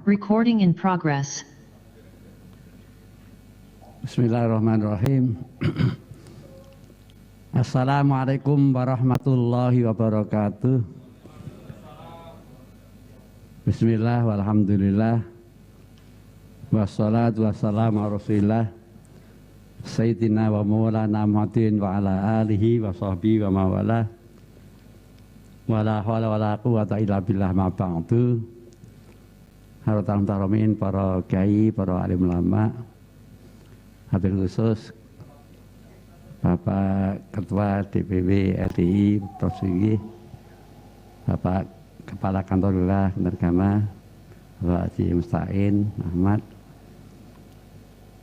Recording in progress. Bismillahirrahmanirrahim. Assalamualaikum warahmatullahi wabarakatuh. Bismillah walhamdulillah. Wassalatu wassalamu ala rasulillah Sayyidina wa maulana Muhammadin wa ala alihi wa sahbihi wa mawala. Wala hawla wala quwwata illa billah ma ba'du. Harotan taromin, para kiai, para alim ulama, habil khusus Bapak Ketua DPW LDI Prof. Sigi, Bapak Kepala Kantor Wilayah Nergama, Bapak Haji Musta'in Ahmad,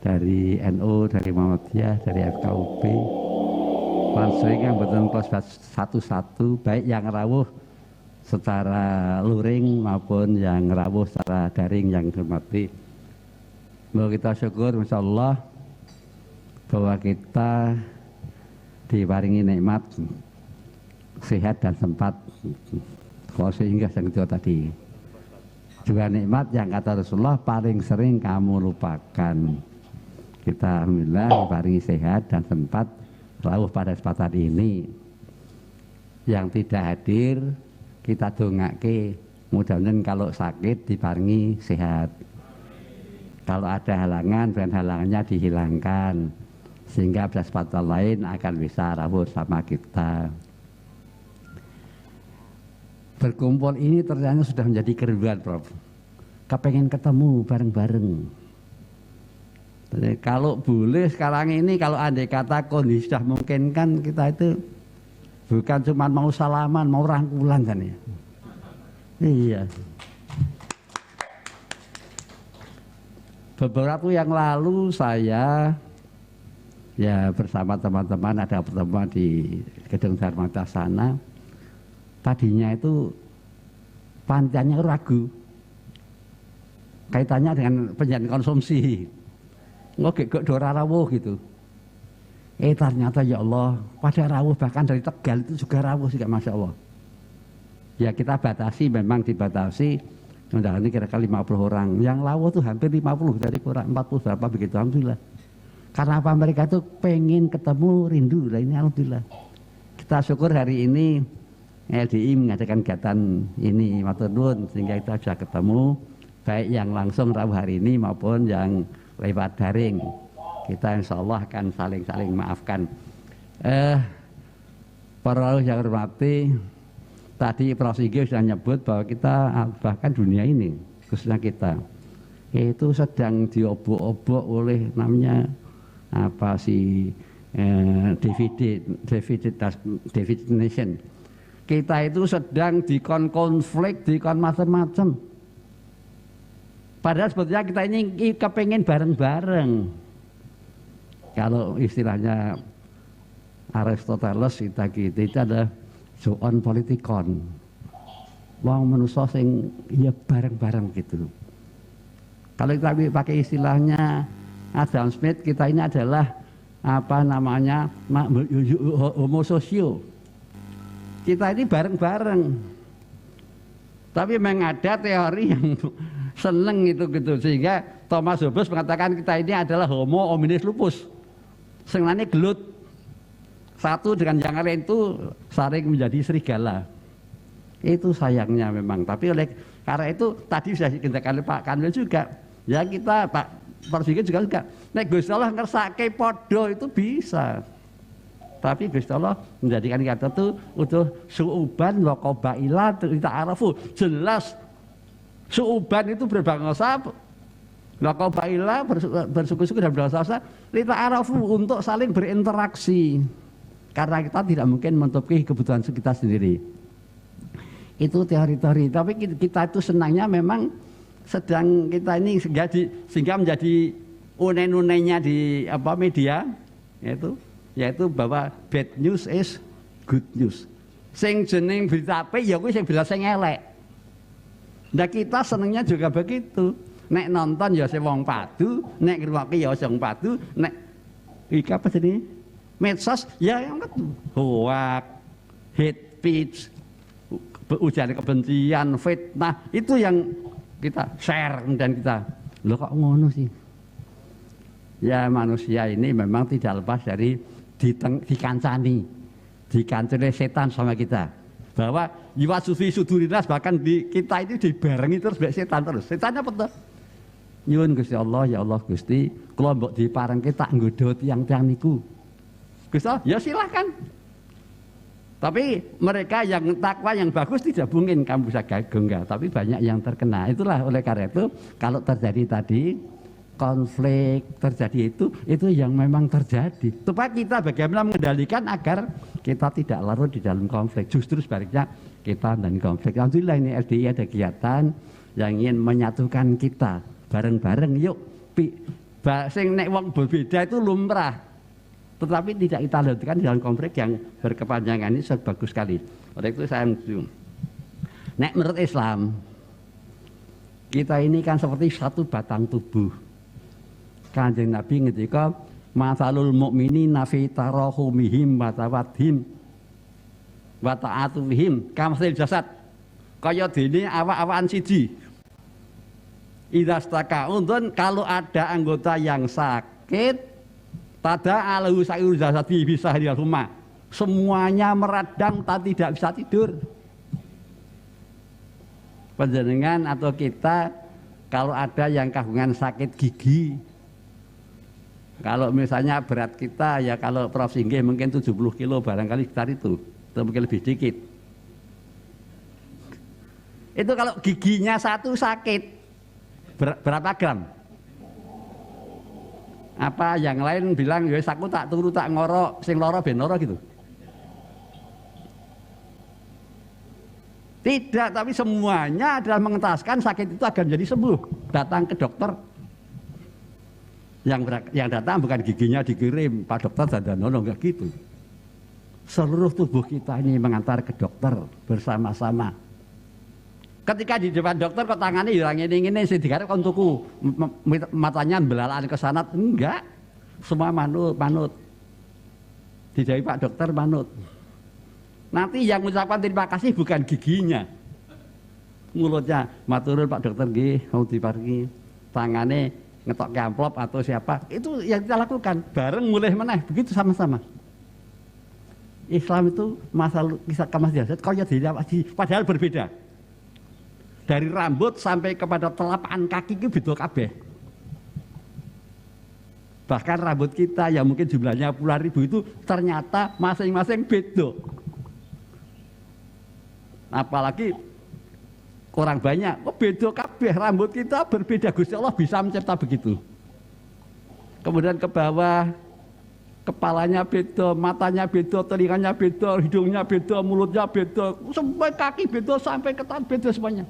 dari NU, dari Muhammadiyah, dari FKUB, langsung yang betul kelas satu-satu, baik yang rawuh secara luring maupun yang rawuh secara daring yang hormati. Bahwa kita syukur Masya Allah bahwa kita diparingi nikmat sehat dan sempat sehingga yang itu tadi juga nikmat yang kata Rasulullah paling sering kamu lupakan. Kita alhamdulillah diparingi sehat dan sempat rawuh pada kesempatan ini. Yang tidak hadir kita dongake mudah-mudahan kalau sakit diparingi sehat, kalau ada halangan dan halangannya dihilangkan sehingga pada kesempatan lain akan bisa rawuh sama kita. Berkumpul ini ternyata sudah menjadi kerinduan, Prof. Kepengen ketemu bareng-bareng. Kalau boleh sekarang ini, kalau andai kata kondisi sudah memungkinkan, kita itu bukan cuma mau salaman, mau rangkulan kan ya. Iya. Beberapa yang lalu saya ya bersama teman-teman ada pertemuan di Gedung Dharma sana. Tadinya itu pantiannya ragu. Kaitannya dengan penjagaan konsumsi. Ngogek dora rawuh gitu. Ternyata ya Allah pada rawuh bahkan dari Tegal itu juga rawuh sih, Masya Allah. Ya kita batasi, memang dibatasi undangan ini kira-kira 50 orang. Yang rawuh tuh hampir 50, dari kurang 40 berapa begitu, alhamdulillah. Karena apa, mereka itu pengen ketemu, rindu lah ini, alhamdulillah. Kita syukur hari ini LDI mengadakan kegiatan ini matur nuwun sehingga kita bisa ketemu baik yang langsung rawuh hari ini maupun yang lewat daring. Kita insya Allah akan saling maafkan. Para rawuh yang hormati, tadi Prof. Sigi sudah nyebut bahwa kita bahkan dunia ini khususnya kita itu sedang diobok-obok oleh namanya apa sih deficit nation. Kita itu sedang dikon konflik, dikon macam-macam. Padahal sebetulnya kita ini kepengen bareng-bareng. Kalau istilahnya Aristoteles itu ada zoon politikon. Wong manusia sing ya bareng-bareng gitu. Kalau kita pakai istilahnya Adam Smith, kita ini adalah apa namanya homo sosio. Kita ini bareng-bareng. Tapi memang ada teori yang seneng itu gitu, sehingga Thomas Hobbes mengatakan kita ini adalah homo hominis lupus. Senengane gelut. Satu dengan yang lain itu saling menjadi serigala. Itu sayangnya memang. Tapi oleh karena itu tadi sudah dikatakan Pak Kanwil juga. Ya kita Pak Persiki juga. Nek Gusti Allah ngersake podo itu bisa. Tapi Gusti Allah menjadikan kata itu utuh suuban wa qabaila ta'arafu. Jelas suuban itu berbangsa, wa qabaila bersuku-suku dan berbangsa ta'arafu untuk saling berinteraksi. Karena kita tidak mungkin menutupi kebutuhan kita sendiri. Itu teori-teori. Tapi kita itu senangnya memang sedang kita ini sehingga menjadi une-unenya di apa media yaitu bahwa bad news is good news. Sing jeneng berita apik ya kuwi sing berita sing elek. Nah kita senengnya juga begitu. Nek nonton ya sing wong padu, nek ngrungokke ya sing padu, nek iki apa jenenge? Medsos ya yang itu hoak, hate speech, ujaran kebencian, fitnah, itu yang kita share dan kita, loh kok ngono sih? Ya manusia ini memang tidak lepas dari dikancani setan sama kita. Bahwa yuwasufi sudurinas, bahkan di kita itu dibarengi terus mbek setan terus. Setannya apa tuh? Nyuwun Gusti Allah, ya Allah Gusti, kula mbok diparengke tak nggodha tiyang-tiyang niku. Gusti Allah, ya silahkan. Tapi mereka yang takwa yang bagus tidak mungkin kamu bisa gagal, enggak. Tapi banyak yang terkena. Itulah oleh karena itu kalau terjadi tadi konflik terjadi itu yang memang terjadi. Supaya kita bagaimana mengendalikan agar kita tidak larut di dalam konflik. Justru sebaliknya kita dan konflik. Alhamdulillah ini LDI ada kegiatan yang ingin menyatukan kita bareng-bareng. Yuk, sing nek wong berbeda itu lumrah. Tetapi tidak kita lanjutkan dalam konflik yang berkepanjangan ini bagus sekali. Oleh itu saya setuju. Nek menurut Islam, kita ini kan seperti satu batang tubuh. Kanjeng Nabi ngendika, "Matsalul mu'minina fi tarahumihim wa tawadhim wa ta'atufihim kamathil jasad." Kaya dene awak-awakan siji. Idza staka undun, kalau ada anggota yang sakit, tada alahu sa'irul jasadi bisa di rumah. Semuanya meradang tapi tidak bisa tidur. Panjenengan atau kita kalau ada yang kagungan sakit gigi, kalau misalnya berat kita ya kalau Prof Singgih mungkin 70 kilo barangkali sekitar itu atau mungkin lebih sedikit. Itu kalau giginya satu sakit berapa gram? Apa yang lain bilang ya aku tak turu tak ngoro sing loro ben loro gitu. Tidak, tapi semuanya adalah mengentaskan sakit itu akan jadi sembuh. Datang ke dokter. Yang datang bukan giginya dikirim Pak Dokter Dandanono, enggak gitu. Seluruh tubuh kita ini mengantar ke dokter bersama-sama. Ketika di depan dokter kok tangannya hilang ini sih digarap kon tuku matanya belalaan ke sana, enggak. Semua manut. Dijawab Pak Dokter manut. Nanti yang mengucapkan terima kasih bukan giginya. Mulutnya maturun Pak Dokter nggih mau diparingi. Tangannya ngetok ke amplop atau siapa. Itu yang kita lakukan bareng mulai meneh begitu sama-sama. Islam itu masalah kisah kamas jasad kaya padahal berbeda. Dari rambut sampai kepada telapak kaki itu beda kabeh. Bahkan rambut kita yang mungkin jumlahnya puluhan ribu itu ternyata masing-masing beda. Apalagi kurang banyak, kok beda kabeh rambut kita berbeda. Gusti Allah bisa mencipta begitu. Kemudian ke bawah, kepalanya beda, matanya beda, telinganya beda, hidungnya beda, mulutnya beda, sampai kaki beda, sampai ke tangan beda semuanya.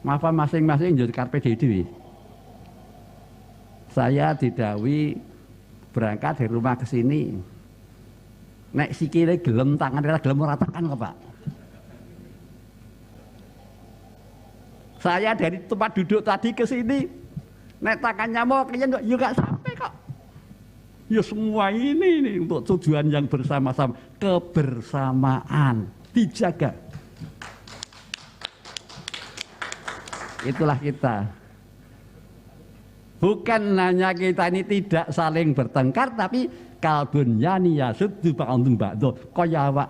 Maaf masing-masing jadi karpe dewi. Saya didawi berangkat dari rumah ke sini. Nek sikile gelem, tangannya gelem meratakan kok Pak. Saya dari tempat duduk tadi ke sini, nek tangannya mau kayaknya juga sampai kok. Ya semua ini untuk tujuan yang bersama-sama, kebersamaan dijaga. Itulah kita. Bukan hanya kita ini tidak saling bertengkar, tapi kalbun yani yasuddu ba'dhum ba'dha,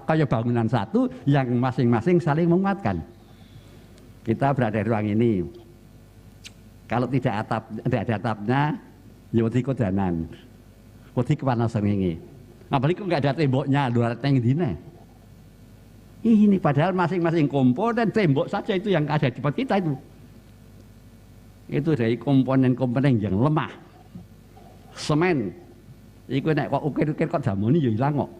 kaya bangunan satu yang masing-masing saling menguatkan. Kita berada di ruang ini. Kalau tidak ada atapnya, ya wedi kodanan. Wedi kepanasan ini. Apalagi kok enggak ada temboknya, luar teng dine. Ini padahal masing-masing komponen tembok saja itu yang ada di tempat kita itu. Itu dari komponen-komponen yang lemah. Semen, iku nek kok ukir-ukir kok damoni ya ilang kok.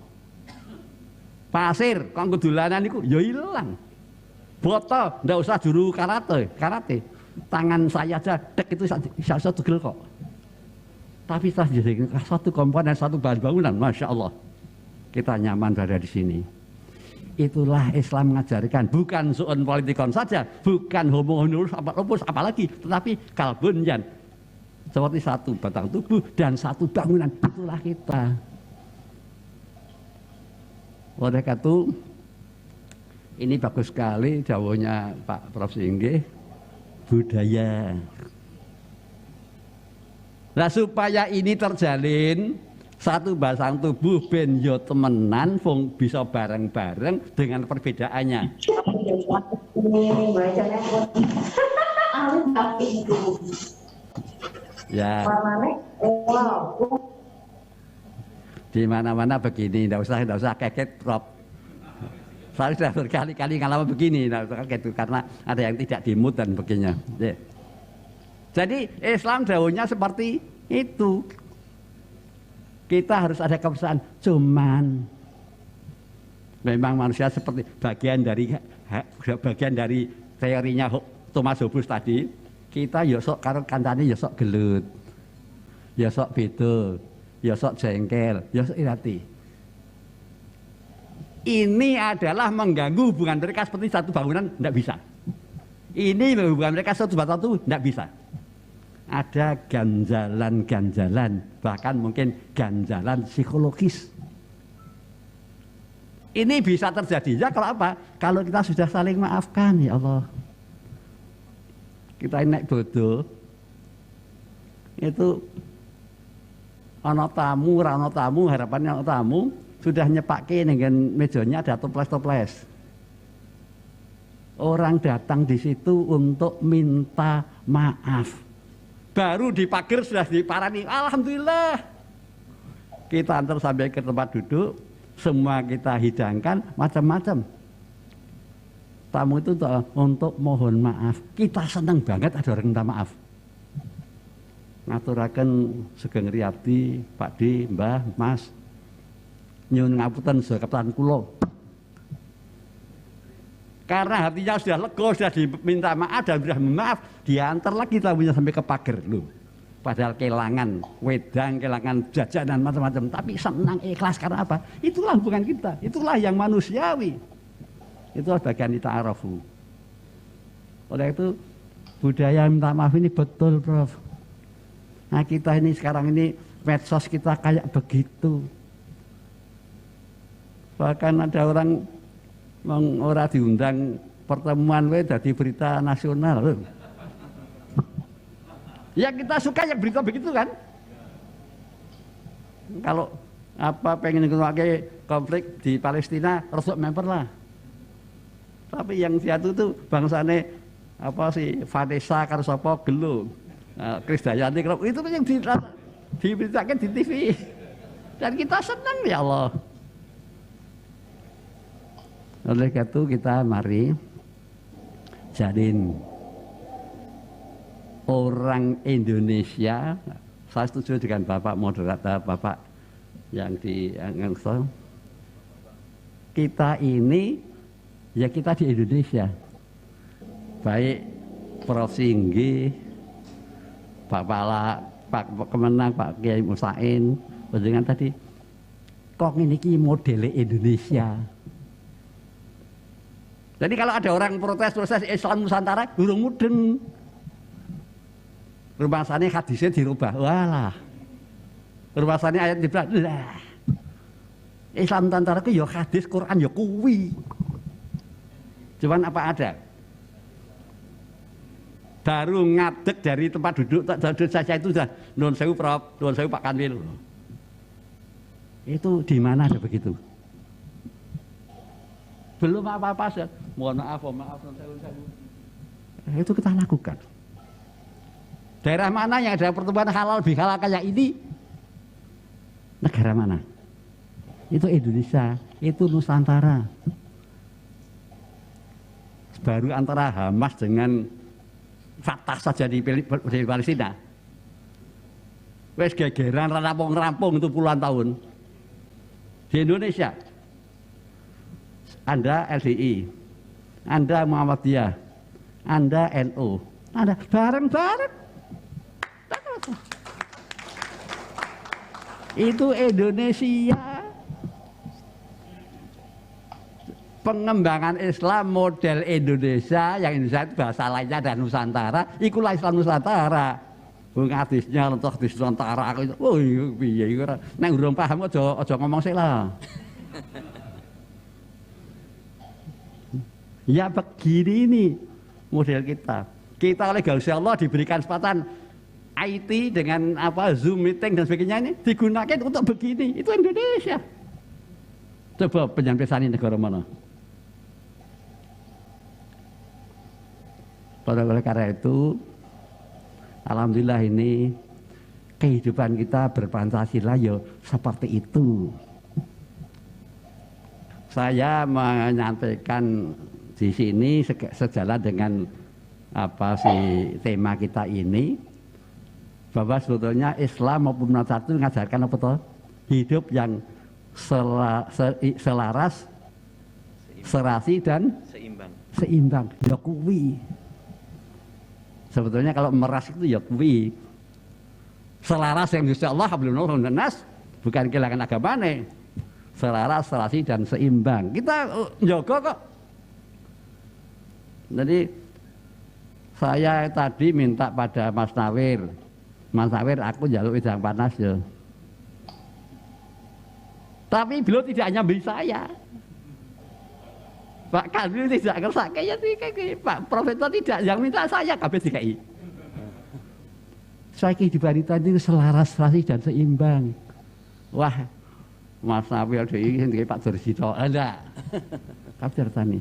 Pasir, kok kedulanan iku ya ilang. Botol, ndak usah juru karate. Tangan saya aja dek itu bisa tugel kok. Tapi setelah jadi satu komponen, satu bahan bangunan, masya Allah, kita nyaman berada di sini. Itulah Islam mengajarkan, bukan su'un politikon saja, bukan homo apalagi, tetapi kalbunyan seperti satu batang tubuh dan satu bangunan. Itulah kita. Oleh karena itu Ini bagus sekali jawabnya Pak Prof Singgih, budaya. Nah supaya ini terjalin satu basang tubuh ben yo temenan wong bisa bareng-bareng dengan perbedaannya. Ya. Di mana-mana begini, enggak usah kaget Prof. Saya sudah berkali-kali ngalamin begini, gitu, karena ada yang tidak dimut dan begini. Jadi Islam dawuhnya seperti itu. Kita harus ada kepesan. Cuman memang manusia seperti bagian dari teorinya Thomas Hobbes tadi. Kita yosok karo kancane yosok gelut, yosok beda, yosok jengkel, yosok irati. Ini adalah mengganggu hubungan mereka seperti satu bangunan, tidak bisa. Ini hubungan mereka satu batu, tidak bisa. Ada ganjalan-ganjalan, bahkan mungkin ganjalan psikologis. Ini bisa terjadi ya kalau apa? Kalau kita sudah saling maafkan, ya Allah. Kita naik bodoh, itu ana tamu, rano tamu, harapannya ana tamu. Sudah nyepake dengan mejanya ada toples-toples. Orang datang di situ untuk minta maaf. Baru di pagar sudah diparani. Alhamdulillah. Kita antar sampai ke tempat duduk, semua kita hidangkan macam-macam. Tamu itu untuk mohon maaf. Kita senang banget ada orang minta maaf. Ngaturaken Sugeng Riyadi, Pak D, Mbah, Mas. Nyuwun ngapunten Ketan kula. Karena hatinya sudah lega, sudah diminta maaf dan sudah maaf, diantar lagi tamunya sampai ke pagar loh. Padahal kelangan wedang, kelangan jajanan macam-macam, tapi senang ikhlas karena apa? Itulah hubungan kita, itulah yang manusiawi. Itulah bagian kita arafu. Oleh itu budaya minta maaf ini betul, Prof. Nah kita ini sekarang ini medsos kita kayak begitu. Bahkan ada orang diundang pertemuan jadi berita nasional loh. Ya kita suka ya berita begitu kan. Kalau apa pengen ngrungokne konflik di Palestina resuk member lah. Tapi yang satu itu bangsane apa sih Vanessa karo sapa gelo. Krisdayanti itu yang diberitakan di TV. Dan kita senang ya Allah. Oleh karena itu kita mari jalin orang Indonesia. Saya setuju dengan Bapak moderator, Bapak yang kita ini ya kita di Indonesia. Baik Prof Singgih, Pak Pala, Pak Kemenang, Pak Kiai Musain, dengan tadi kok ini model Indonesia. Jadi kalau ada orang protes Islam Nusantara, burung mudeng. Rumasane hadisnya dirubah, walah. Rumasane ayat dibelah, lah. Islam Nusantara itu ya hadis, Quran ya kuwi. Cuman apa ada? Baru ngadeg dari tempat duduk saja itu sudah nuwun sewu Prof, nuwun sewu Pak Kanwil. Itu di mana ada begitu? Belum apa-apa saja. Mohon maaf, itu kita lakukan. Daerah mana yang ada pertemuan halal bihalal kayak ini? Negara mana? Itu Indonesia, itu Nusantara. Baru antara Hamas dengan Fatah saja di Palestina. Wes gegeran rampung-rampung itu puluhan tahun. Di Indonesia, Anda LDI, Anda Muhammadiyah, Anda NU, Anda bareng-bareng. Itu Indonesia. Pengembangan Islam model Indonesia, yang Indonesia itu bahasa lainnya dan Nusantara, ikulah Islam Nusantara. Bung hadisnya lentok di Nusantara, oh iya iya, neng urung paham aja ngomong sih lah. Ya begini ini model kita. Kita oleh Gusti Allah diberikan kesempatan IT dengan apa Zoom meeting dan sebagainya ini digunakan untuk begini. Itu Indonesia. Coba penyampaian negara mana? Oleh karena itu, alhamdulillah ini kehidupan kita berpancasila ya seperti itu. Saya menyampaikan di sini sejalan dengan apa sih tema kita ini, bahwa sebetulnya Islam maupun Nasrani mengajarkan apa toh? Hidup yang selaras, serasi dan seimbang. Ya kuwi. Sebetulnya kalau meras itu ya kuwi. Selaras yang Insya Allah hablum nas, bukan kehilangan agamane. Selaras, serasi dan seimbang. Kita jaga kok. Jadi saya tadi minta pada Mas Nawir, aku jaluk wedang panas ya. Tapi beliau tidak nyambi saya. Pak Kadri tidak ngersake ya Pak Profesor tidak yang minta saya kabeh DKI. Saya kehidupan itu selaras, serasi dan seimbang. Wah, Mas Nawir ini Pak Durjito ada. Kabeh tani.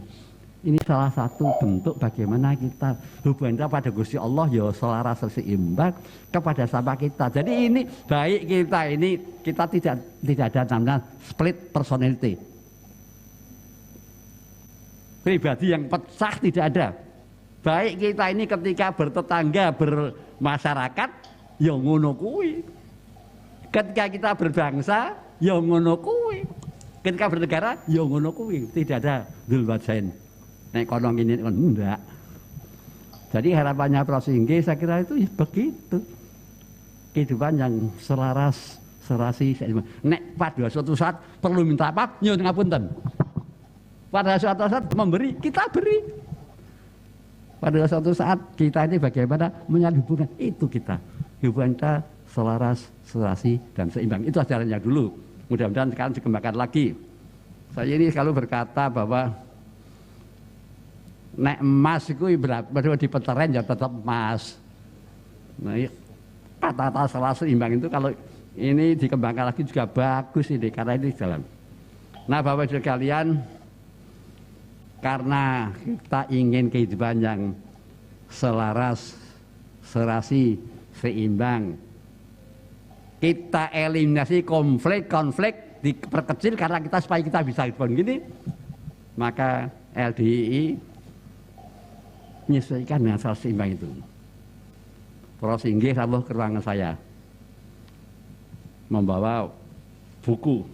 Ini salah satu bentuk bagaimana kita hubungan pada Gusti Allah ya selaras seimbang kepada sama kita. Jadi ini baik kita tidak ada namanya split personality. Pribadi yang pecah tidak ada. Baik kita ini ketika bertetangga, bermasyarakat ya ngono kuwi. Ketika kita berbangsa ya ngono kuwi. Ketika bernegara ya ngono kuwi. Tidak ada dzulwajain. Nek kono ngene enggak. Jadi harapannya Prof Singgih saya kira itu begitu. Kehidupan yang selaras, serasi. Nek pada suatu saat perlu minta maaf, nyuwun ngapunten. Pada suatu saat memberi, kita beri. Pada suatu saat kita ini bagaimana menyalin hubungan, itu kita. Hubungan kita selaras, serasi dan seimbang. Itu ajarannya dulu. Mudah-mudahan sekarang dikembangkan lagi. Saya ini selalu berkata bahwa nek emas itu berapa di peteren ya tetap emas. Nah, kata-kata selaras seimbang itu kalau ini dikembangkan lagi juga bagus ini karena ini jalan. Nah, Bapak Ibu sekalian, karena kita ingin kehidupan yang selaras, serasi, seimbang, kita eliminasi konflik diperkecil karena kita supaya kita bisa hidup begini, maka LDII menyesuaikan dengan selaras seimbang itu. Prof Singgih selalu ke ruangan saya membawa buku.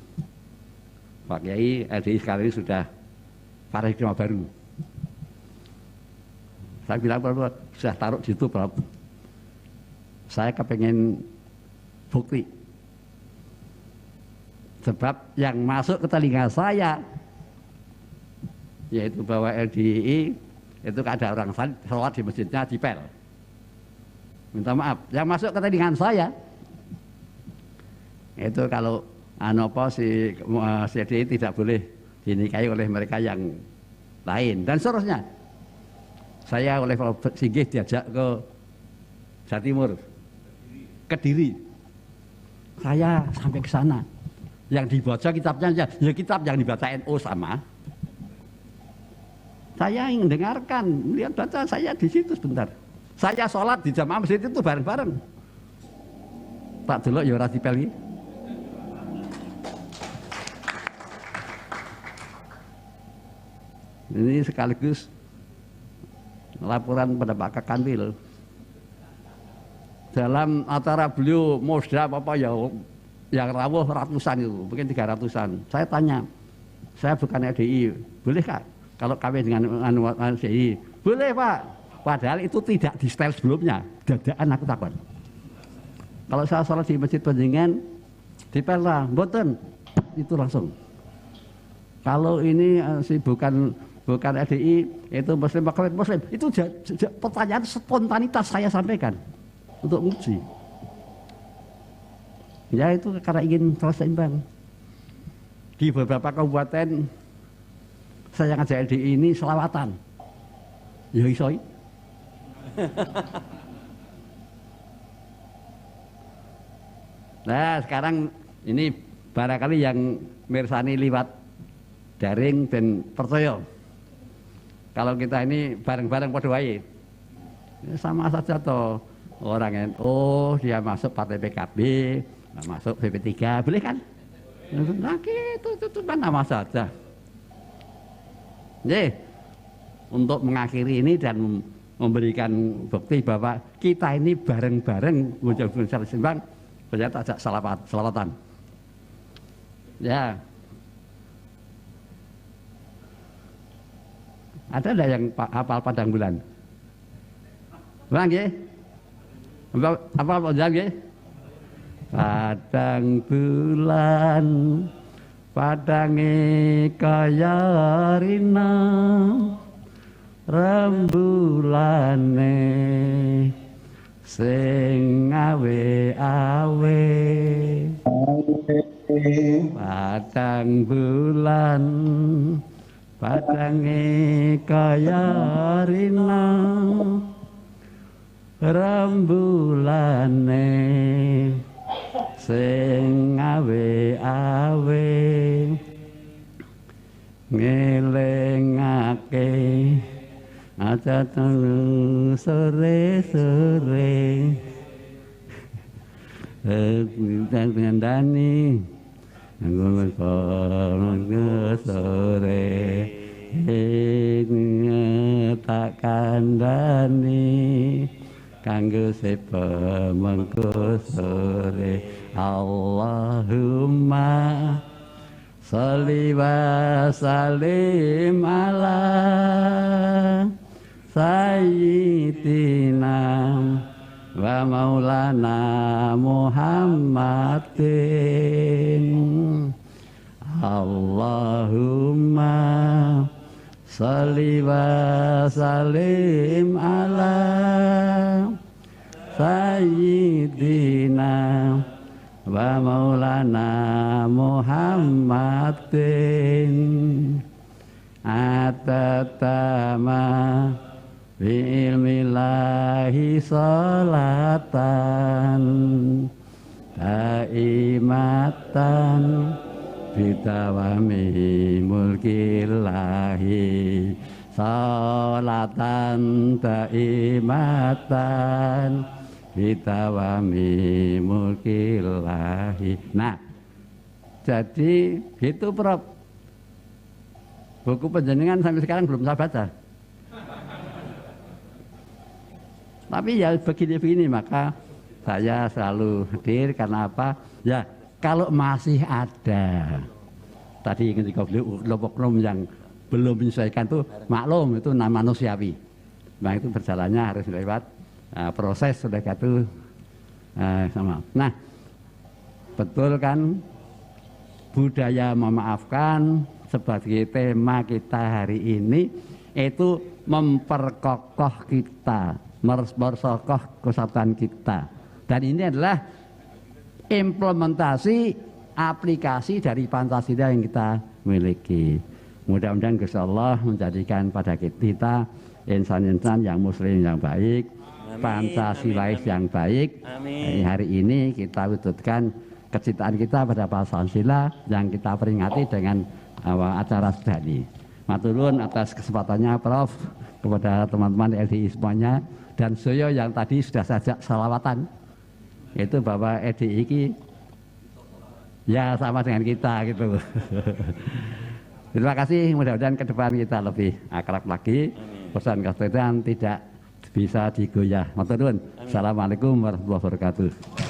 Pak Kiai LDI sekali ini sudah paradigma baru. Saya bilang Prof, sudah taruh di situ Prof. Saya kepengen bukti. Sebab yang masuk ke telinga saya yaitu bahwa LDI itu ada orang sholat di masjidnya dipel. Minta maaf, yang masuk ke telinga saya itu kalau si LDI tidak boleh dinikahi oleh mereka yang lain dan seterusnya. Saya oleh Prof Singgih diajak ke Jawa Timur, Kediri. Saya sampai ke sana. Yang dibaca kitabnya ya kitab yang dibaca NU sama. Saya ingin dengarkan, lihat baca saya di situ sebentar. Saya sholat di jamaah masjid itu bareng-bareng. Tak delok ya ora dipel iki. Ini sekaligus laporan pada Pak Kakanwil. Dalam acara beliau Mosda apa ya yang rawuh ratusan itu, mungkin 300-an. Saya tanya, saya bukan LDI, boleh Kak? Kalau kawin dengan LDI, boleh Pak. Padahal itu tidak di style sebelumnya. Dadaan aku takut. Kalau saya sholat di masjid Penjenengan, dipel lah, mboten. Itu langsung. Kalau ini bukan LDI, itu Muslim kawin Muslim. Itu pertanyaan spontanitas saya sampaikan untuk menguji. Ya itu karena ingin seimbang. Di beberapa kabupaten saya ngajak LDI ini selawatan. Ya iso. Nah sekarang ini barangkali yang mirsani liwat daring dan percaya. Kalau kita ini bareng-bareng padha wae. Sama saja toh orang NU dia masuk partai PKB, masuk PP3, boleh kan? Nah itu nama saja. Jadi untuk mengakhiri ini dan memberikan bukti bahwa kita ini bareng-bareng menjadi secara seimbang, saya ajak selawatan. Ya. Ada enggak yang hafal Padang Bulan? Bang nggih? Hafal Padang nggih? Padang bulan padange kaya rina rembulane sing awe-awe padang bulan padange kaya rina rembulane sing awe-awe ngelingake aja telu sore-sore ngandani ngomong sore tak kandani kanggo sepa mengko sore Allahumma sholli wa sallim ala sayyidina wa maulana Muhammadin Allahumma sholli wa sallim ala sayyidina wa maulana Muhammadin atatama bi ilmillahi sholatan daimatan bidawami mulkillahi sholatan daimatan bitawami mulkillahi. Nah, jadi itu Prof. Buku penjenengan sampai sekarang belum saya baca. Tapi ya begini-begini, maka saya selalu hadir karena apa? Ya, kalau masih ada tadi ketika beliau oknum yang belum menyesuaikan itu maklum, itu nama manusiawi. Nah itu berjalannya harus lewat proses sudah itu sama. Nah, betul kan budaya memaafkan sebagai tema kita hari ini itu memperkokoh kita, memperkokoh kesatuan kita. Dan ini adalah implementasi aplikasi dari Pancasila yang kita miliki. Mudah-mudahan Gusti Allah menjadikan pada kita insan-insan yang muslim yang baik, Pancasilais yang baik. Hari ini kita wujudkan kecintaan kita pada Pancasila yang kita peringati dengan acara sedani. Matur nuwun atas kesempatannya Prof, kepada teman-teman LDI semuanya, dan saya yang tadi sudah sajak salawatan itu bahwa LDI ini ya sama dengan kita gitu. Terima kasih, mudah-mudahan ke depan kita lebih akrab lagi. Pesan kesehatan tidak bisa digoyah. Matur nuwun. Assalamualaikum warahmatullahi wabarakatuh.